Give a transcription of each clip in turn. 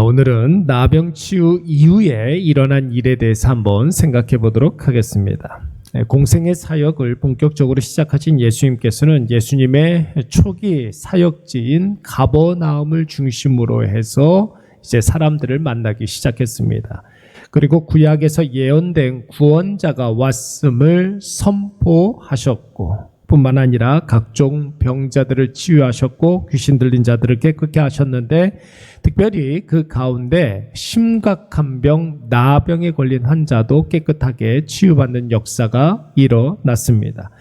오늘은 나병 치유 이후에 일어난 일에 대해서 한번 생각해 보도록 하겠습니다. 공생의 사역을 본격적으로 시작하신 예수님께서는 예수님의 초기 사역지인 가버나움을 중심으로 해서 이제 사람들을 만나기 시작했습니다. 그리고 구약에서 예언된 구원자가 왔음을 선포하셨고, 뿐만 아니라 각종 병자들을 치유하셨고 귀신 들린 자들을 깨끗게 하셨는데, 특별히 그 가운데 심각한 병, 나병에 걸린 환자도 깨끗하게 치유받는 역사가 일어났습니다.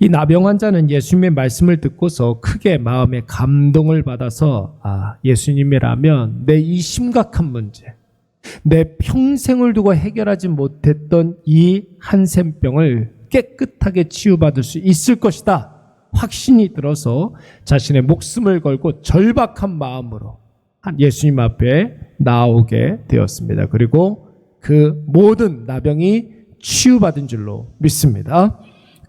이 나병 환자는 예수님의 말씀을 듣고서 크게 마음에 감동을 받아서 예수님이라면 내 이 심각한 문제, 내 평생을 두고 해결하지 못했던 이 한센병을 깨끗하게 치유받을 수 있을 것이다 확신이 들어서 자신의 목숨을 걸고 절박한 마음으로 예수님 앞에 나오게 되었습니다. 그리고 그 모든 나병이 치유받은 줄로 믿습니다.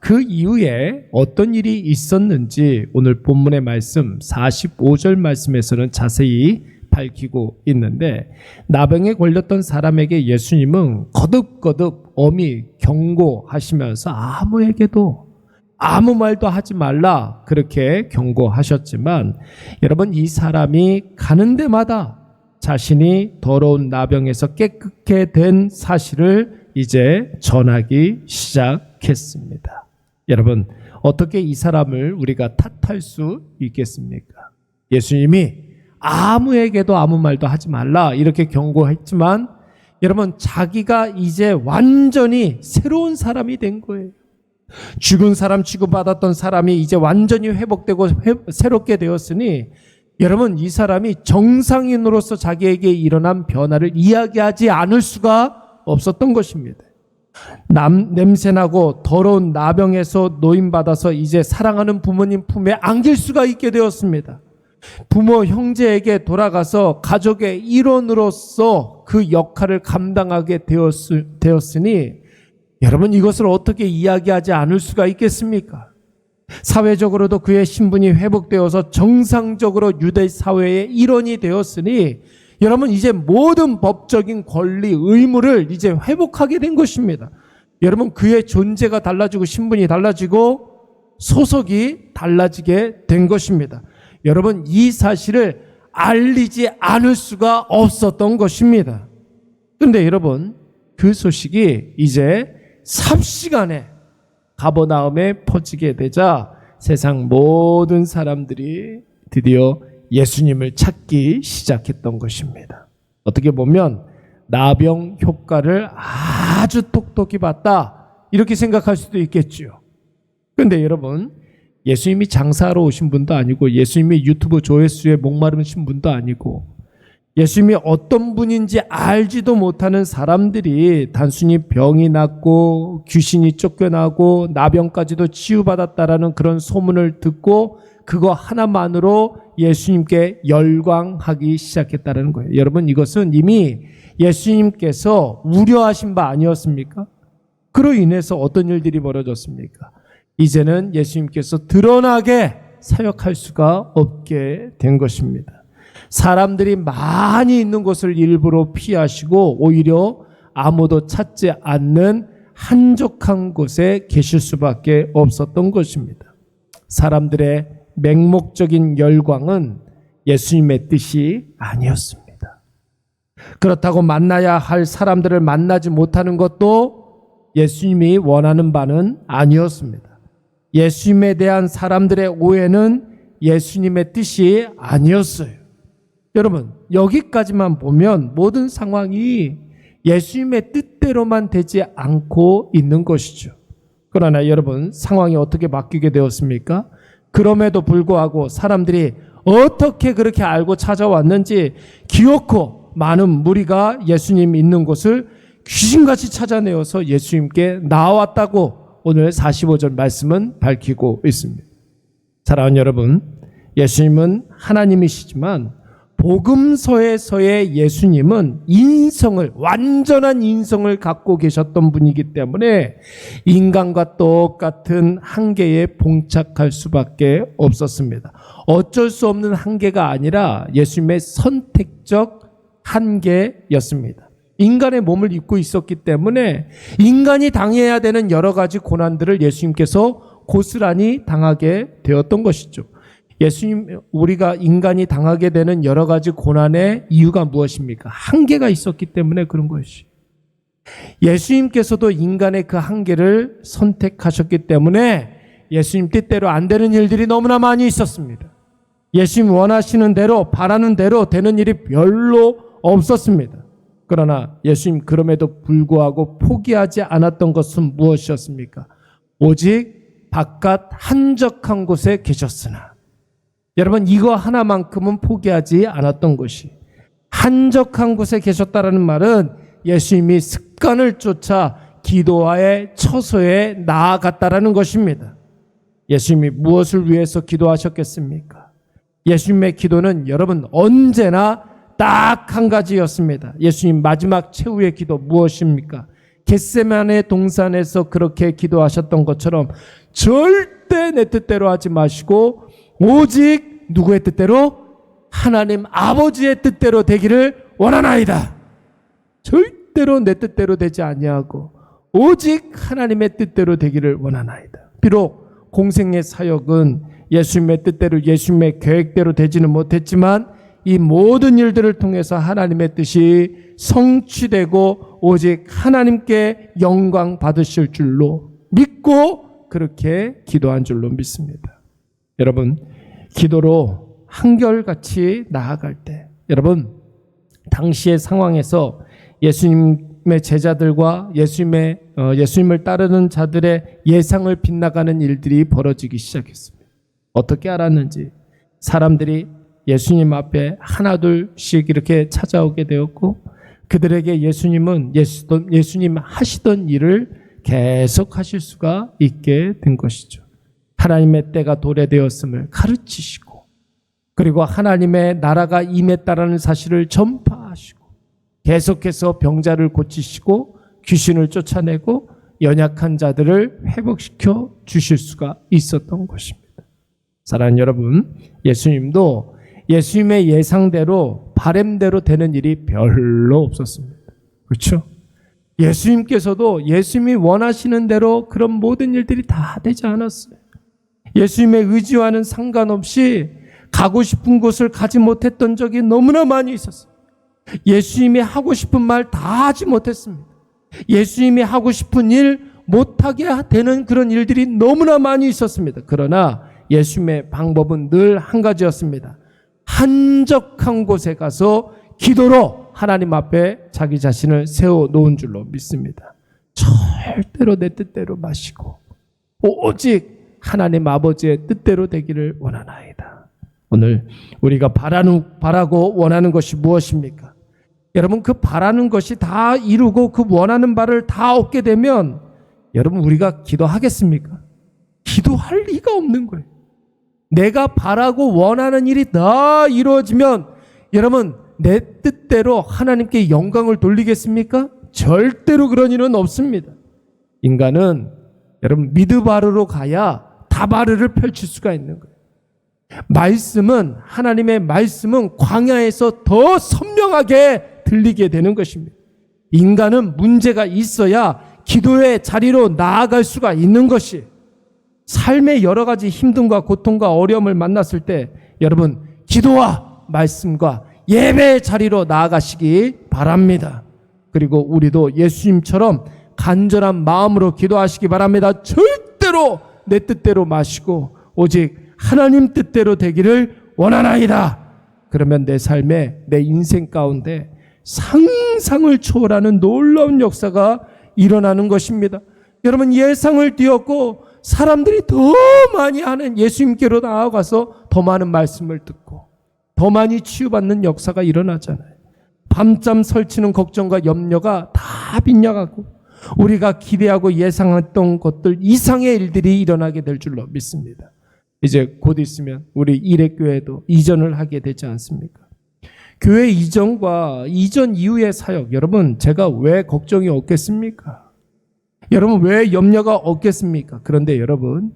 그 이후에 어떤 일이 있었는지 오늘 본문의 말씀 45절 말씀에서는 자세히 밝히고 있는데, 나병에 걸렸던 사람에게 예수님은 거듭거듭 엄히 경고하시면서 아무에게도 아무 말도 하지 말라 그렇게 경고하셨지만, 여러분, 이 사람이 가는 데마다 자신이 더러운 나병에서 깨끗게 된 사실을 이제 전하기 시작했습니다. 여러분, 어떻게 이 사람을 우리가 탓할 수 있겠습니까? 예수님이 아무에게도 아무 말도 하지 말라 이렇게 경고했지만, 여러분, 자기가 이제 완전히 새로운 사람이 된 거예요. 죽은 사람 취급받았던 사람이 이제 완전히 회복되고 새롭게 되었으니, 여러분, 이 사람이 정상인으로서 자기에게 일어난 변화를 이야기하지 않을 수가 없었던 것입니다. 냄새나고 더러운 나병에서 노임받아서 이제 사랑하는 부모님 품에 안길 수가 있게 되었습니다. 부모 형제에게 돌아가서 가족의 일원으로서 그 역할을 감당하게 되었으니, 여러분, 이것을 어떻게 이야기하지 않을 수가 있겠습니까? 사회적으로도 그의 신분이 회복되어서 정상적으로 유대 사회의 일원이 되었으니, 여러분, 이제 모든 법적인 권리, 의무를 이제 회복하게 된 것입니다. 여러분, 그의 존재가 달라지고 신분이 달라지고 소속이 달라지게 된 것입니다. 여러분, 이 사실을 알리지 않을 수가 없었던 것입니다. 그런데 여러분, 그 소식이 이제 삽시간에 가버나움에 퍼지게 되자 세상 모든 사람들이 드디어 예수님을 찾기 시작했던 것입니다. 어떻게 보면 나병 효과를 아주 똑똑히 봤다 이렇게 생각할 수도 있겠죠. 그런데 여러분, 예수님이 장사하러 오신 분도 아니고, 예수님이 유튜브 조회수에 목마르신 분도 아니고, 예수님이 어떤 분인지 알지도 못하는 사람들이 단순히 병이 낫고 귀신이 쫓겨나고 나병까지도 치유받았다라는 그런 소문을 듣고 그거 하나만으로 예수님께 열광하기 시작했다는 거예요. 여러분, 이것은 이미 예수님께서 우려하신 바 아니었습니까? 그로 인해서 어떤 일들이 벌어졌습니까? 이제는 예수님께서 드러나게 사역할 수가 없게 된 것입니다. 사람들이 많이 있는 곳을 일부러 피하시고 오히려 아무도 찾지 않는 한적한 곳에 계실 수밖에 없었던 것입니다. 사람들의 맹목적인 열광은 예수님의 뜻이 아니었습니다. 그렇다고 만나야 할 사람들을 만나지 못하는 것도 예수님이 원하는 바는 아니었습니다. 예수님에 대한 사람들의 오해는 예수님의 뜻이 아니었어요. 여러분, 여기까지만 보면 모든 상황이 예수님의 뜻대로만 되지 않고 있는 것이죠. 그러나 여러분, 상황이 어떻게 바뀌게 되었습니까? 그럼에도 불구하고 사람들이 어떻게 그렇게 알고 찾아왔는지 기어코 많은 무리가 예수님 있는 곳을 귀신같이 찾아내어서 예수님께 나왔다고 오늘 45절 말씀은 밝히고 있습니다. 사랑하는 여러분, 예수님은 하나님이시지만 복음서에서의 예수님은 완전한 인성을 갖고 계셨던 분이기 때문에 인간과 똑같은 한계에 봉착할 수밖에 없었습니다. 어쩔 수 없는 한계가 아니라 예수님의 선택적 한계였습니다. 인간의 몸을 입고 있었기 때문에 인간이 당해야 되는 여러 가지 고난들을 예수님께서 고스란히 당하게 되었던 것이죠. 우리가 인간이 당하게 되는 여러 가지 고난의 이유가 무엇입니까? 한계가 있었기 때문에 그런 것이. 예수님께서도 인간의 그 한계를 선택하셨기 때문에 예수님 뜻대로 안 되는 일들이 너무나 많이 있었습니다. 예수님 원하시는 대로, 바라는 대로 되는 일이 별로 없었습니다. 그러나 예수님 그럼에도 불구하고 포기하지 않았던 것은 무엇이었습니까? 오직 바깥 한적한 곳에 계셨으나. 여러분, 이거 하나만큼은 포기하지 않았던 것이, 한적한 곳에 계셨다라는 말은 예수님이 습관을 쫓아 기도와의 처소에 나아갔다라는 것입니다. 예수님이 무엇을 위해서 기도하셨겠습니까? 예수님의 기도는 여러분 언제나 딱 한 가지였습니다. 예수님 마지막 최후의 기도 무엇입니까? 겟세마네 동산에서 그렇게 기도하셨던 것처럼 절대 내 뜻대로 하지 마시고 오직 누구의 뜻대로? 하나님 아버지의 뜻대로 되기를 원하나이다. 절대로 내 뜻대로 되지 아니하고 오직 하나님의 뜻대로 되기를 원하나이다. 비록 공생의 사역은 예수님의 뜻대로, 예수님의 계획대로 되지는 못했지만 이 모든 일들을 통해서 하나님의 뜻이 성취되고 오직 하나님께 영광 받으실 줄로 믿고 그렇게 기도한 줄로 믿습니다. 여러분, 기도로 한결같이 나아갈 때, 여러분, 당시의 상황에서 예수님의 제자들과 예수님을 따르는 자들의 예상을 빗나가는 일들이 벌어지기 시작했습니다. 어떻게 알았는지 사람들이 예수님 앞에 하나둘씩 이렇게 찾아오게 되었고, 그들에게 예수님 하시던 일을 계속 하실 수가 있게 된 것이죠. 하나님의 때가 도래되었음을 가르치시고, 그리고 하나님의 나라가 임했다라는 사실을 전파하시고, 계속해서 병자를 고치시고 귀신을 쫓아내고 연약한 자들을 회복시켜 주실 수가 있었던 것입니다. 사랑하는 여러분, 예수님도 예수님의 예상대로 바램대로 되는 일이 별로 없었습니다. 그렇죠? 예수님께서도 예수님이 원하시는 대로 그런 모든 일들이 다 되지 않았어요. 예수님의 의지와는 상관없이 가고 싶은 곳을 가지 못했던 적이 너무나 많이 있었어요. 예수님이 하고 싶은 말 다 하지 못했습니다. 예수님이 하고 싶은 일 못하게 되는 그런 일들이 너무나 많이 있었습니다. 그러나 예수님의 방법은 늘 한 가지였습니다. 한적한 곳에 가서 기도로 하나님 앞에 자기 자신을 세워놓은 줄로 믿습니다. 절대로 내 뜻대로 마시고 오직 하나님 아버지의 뜻대로 되기를 원하나이다. 오늘 우리가 바라고 원하는 것이 무엇입니까? 여러분, 그 바라는 것이 다 이루고 그 원하는 바를 다 얻게 되면 여러분, 우리가 기도하겠습니까? 기도할 리가 없는 거예요. 내가 바라고 원하는 일이 다 이루어지면 여러분, 내 뜻대로 하나님께 영광을 돌리겠습니까? 절대로 그런 일은 없습니다. 인간은 여러분, 미드바르로 가야 다바르를 펼칠 수가 있는 거예요. 하나님의 말씀은 광야에서 더 선명하게 들리게 되는 것입니다. 인간은 문제가 있어야 기도의 자리로 나아갈 수가 있는 것이, 삶의 여러 가지 힘듦과 고통과 어려움을 만났을 때 여러분, 기도와 말씀과 예배의 자리로 나아가시기 바랍니다. 그리고 우리도 예수님처럼 간절한 마음으로 기도하시기 바랍니다. 절대로 내 뜻대로 마시고 오직 하나님 뜻대로 되기를 원하나이다. 그러면 내 삶에, 내 인생 가운데 상상을 초월하는 놀라운 역사가 일어나는 것입니다. 여러분, 예상을 뛰었고 사람들이 더 많이 하는 예수님께로 나아가서 더 많은 말씀을 듣고 더 많이 치유받는 역사가 일어나잖아요. 밤잠 설치는 걱정과 염려가 다 빗나가고 우리가 기대하고 예상했던 것들 이상의 일들이 일어나게 될 줄로 믿습니다. 이제 곧 있으면 우리 일회교회도 이전을 하게 되지 않습니까? 교회 이전과 이전 이후의 사역, 여러분, 제가 왜 걱정이 없겠습니까? 여러분, 왜 염려가 없겠습니까? 그런데 여러분,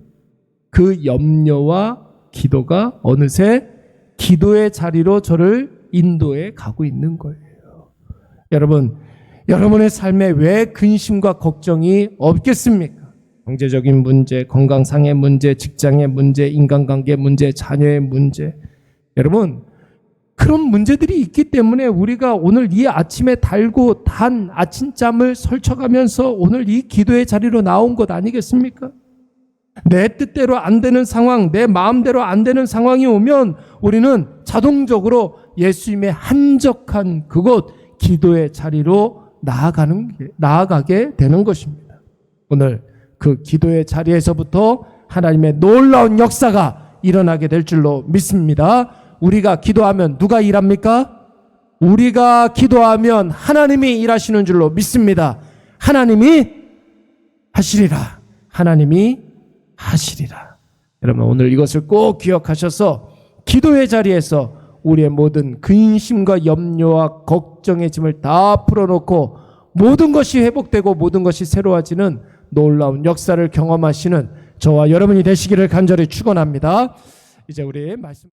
그 염려와 기도가 어느새 기도의 자리로 저를 인도해 가고 있는 거예요. 여러분, 여러분의 삶에 왜 근심과 걱정이 없겠습니까? 경제적인 문제, 건강상의 문제, 직장의 문제, 인간관계 문제, 자녀의 문제. 여러분, 그런 문제들이 있기 때문에 우리가 오늘 이 아침에 달고 단 아침잠을 설쳐가면서 오늘 이 기도의 자리로 나온 것 아니겠습니까? 내 뜻대로 안 되는 상황, 내 마음대로 안 되는 상황이 오면 우리는 자동적으로 예수님의 한적한 그곳 기도의 자리로 나아가게 되는 것입니다. 오늘 그 기도의 자리에서부터 하나님의 놀라운 역사가 일어나게 될 줄로 믿습니다. 우리가 기도하면 누가 일합니까? 우리가 기도하면 하나님이 일하시는 줄로 믿습니다. 하나님이 하시리라. 하나님이 하시리라. 여러분, 오늘 이것을 꼭 기억하셔서 기도의 자리에서 우리의 모든 근심과 염려와 걱정의 짐을 다 풀어놓고 모든 것이 회복되고 모든 것이 새로워지는 놀라운 역사를 경험하시는 저와 여러분이 되시기를 간절히 축원합니다. 이제 우리 말씀